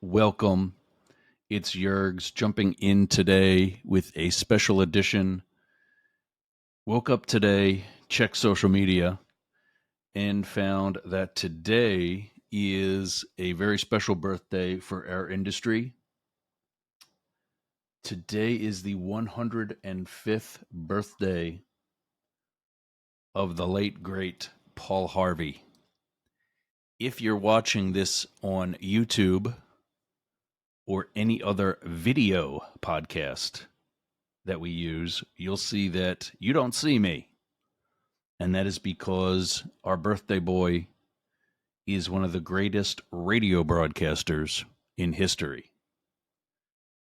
welcome. It's Yergz jumping in today with a special edition. Woke up today, checked social media, and found that today is a very special birthday for our industry. Today is the 105th birthday of the late, great Paul Harvey. If you're watching this on YouTube or any other video podcast that we use, you'll see that you don't see me. And that is because our birthday boy is one of the greatest radio broadcasters in history.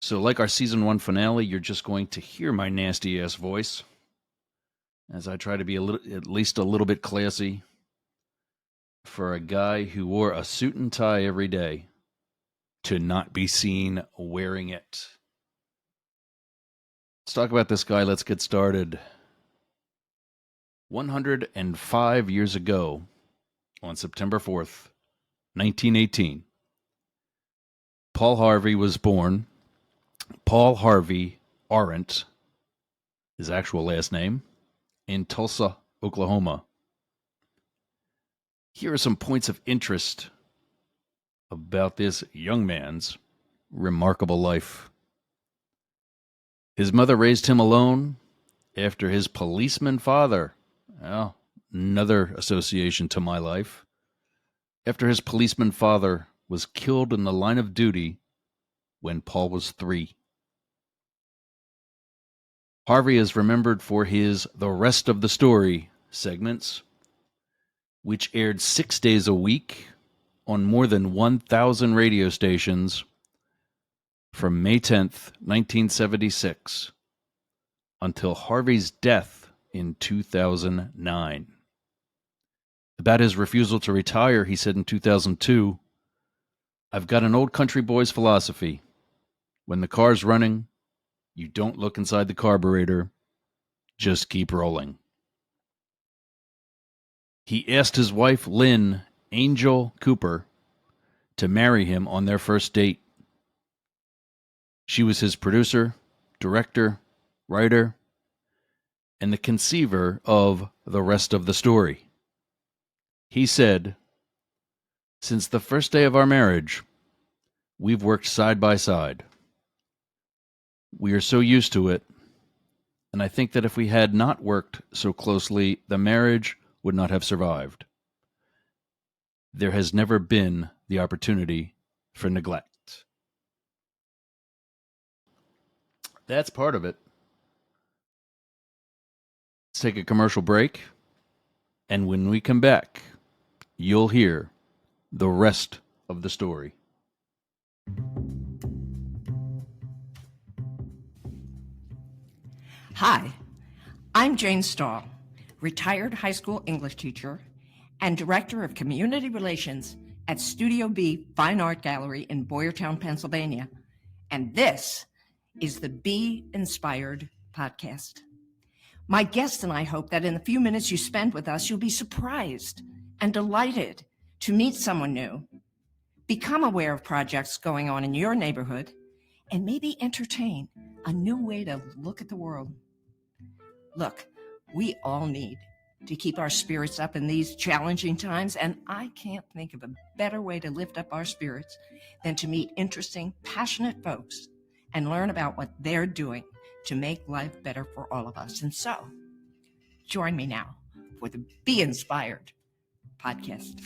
So like our season 1 finale, you're just going to hear my nasty ass voice as I try to be at least a little bit classy for a guy who wore a suit and tie every day to not be seen wearing it. Let's talk about this guy. Let's get started. 105 years ago, on September 4th, 1918, Paul Harvey was born. Paul Harvey Arendt, his actual last name, in Tulsa, Oklahoma. Here are some points of interest about this young man's remarkable life. His mother raised him alone after his policeman father, another association to my life, after his policeman father was killed in the line of duty when Paul was 3. Harvey is remembered for his The Rest of the Story segments, which aired 6 days a week on more than 1,000 radio stations from May 10th, 1976, until Harvey's death in 2009. About his refusal to retire, he said in 2002, "I've got an old country boy's philosophy. When the car's running, you don't look inside the carburetor, just keep rolling." He asked his wife, Lynn Angel Cooper, to marry him on their first date. She was his producer, director, writer, and the conceiver of The Rest of the Story. He said, "Since the first day of our marriage, we've worked side by side. We are so used to it, and I think that if we had not worked so closely, the marriage would not have survived. There has never been the opportunity for neglect." That's part of it. Let's take a commercial break, and when we come back, you'll hear the rest of the story. Hi, I'm Jane Stahl, retired high school English teacher and Director of Community Relations at Studio B Fine Art Gallery in Boyertown, Pennsylvania. And this is the Be Inspired podcast. My guest and I hope that in the few minutes you spend with us, you'll be surprised and delighted to meet someone new, become aware of projects going on in your neighborhood, and maybe entertain a new way to look at the world. Look, we all need to keep our spirits up in these challenging times, and I can't think of a better way to lift up our spirits than to meet interesting, passionate folks and learn about what they're doing to make life better for all of us. And so, join me now for the Be Inspired podcast.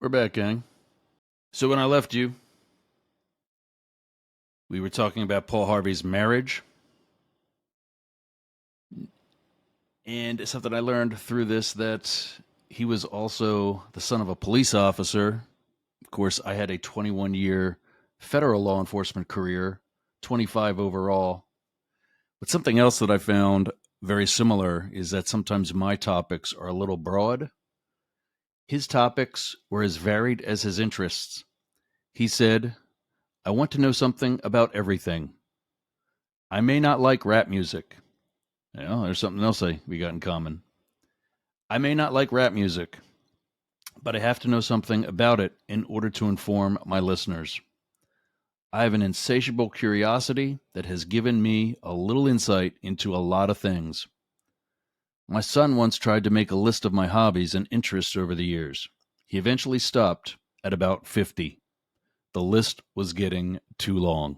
We're back, gang. So when I left you, we were talking about Paul Harvey's marriage. And something I learned through this, that he was also the son of a police officer. Of course, I had a 21-year federal law enforcement career, 25 overall. But something else that I found very similar is that sometimes my topics are a little broad. His topics were as varied as his interests. He said, "I want to know something about everything. I may not like rap music." There's something else we got in common. "I may not like rap music, but I have to know something about it in order to inform my listeners. I have an insatiable curiosity that has given me a little insight into a lot of things. My son once tried to make a list of my hobbies and interests over the years. He eventually stopped at about 50. The list was getting too long.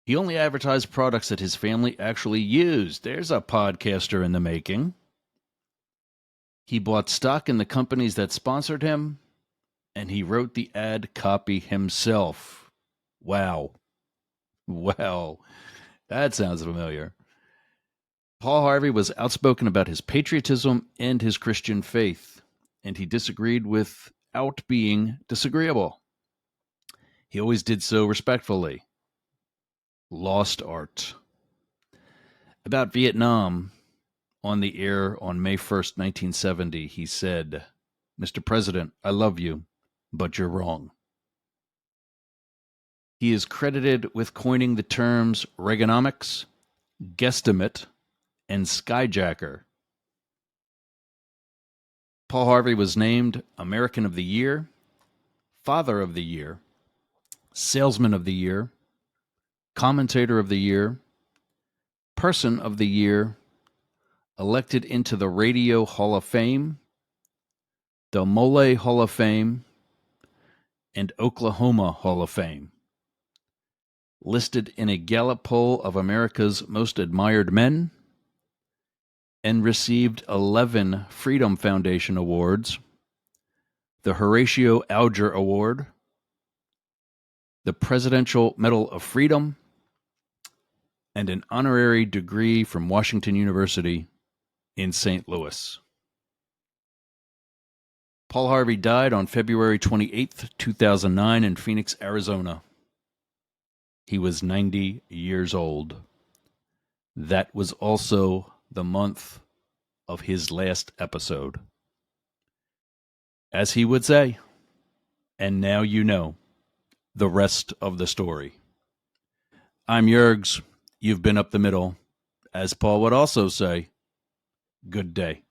He only advertised products that his family actually used. There's a podcaster in the making. He bought stock in the companies that sponsored him, and he wrote the ad copy himself. Wow. Wow. That sounds familiar. Paul Harvey was outspoken about his patriotism and his Christian faith, and he disagreed without being disagreeable. He always did so respectfully. Lost art. About Vietnam, on the air on May 1st, 1970, he said, "Mr. President, I love you, but you're wrong." He is credited with coining the terms Reaganomics, guesstimate, and skyjacker. Paul Harvey was named American of the Year, Father of the Year, Salesman of the Year, Commentator of the Year, Person of the Year, elected into the Radio Hall of Fame, the Mole Hall of Fame, and Oklahoma Hall of Fame. Listed in a Gallup poll of America's most admired men, and received 11 Freedom Foundation awards, the Horatio Alger Award, the Presidential Medal of Freedom, and an honorary degree from Washington University in St. Louis. Paul Harvey died on February 28, 2009 in Phoenix, Arizona. He was 90 years old. That was also the month of his last episode. As he would say, and now you know the rest of the story. I'm Yergz. You've been up the middle. As Paul would also say, good day.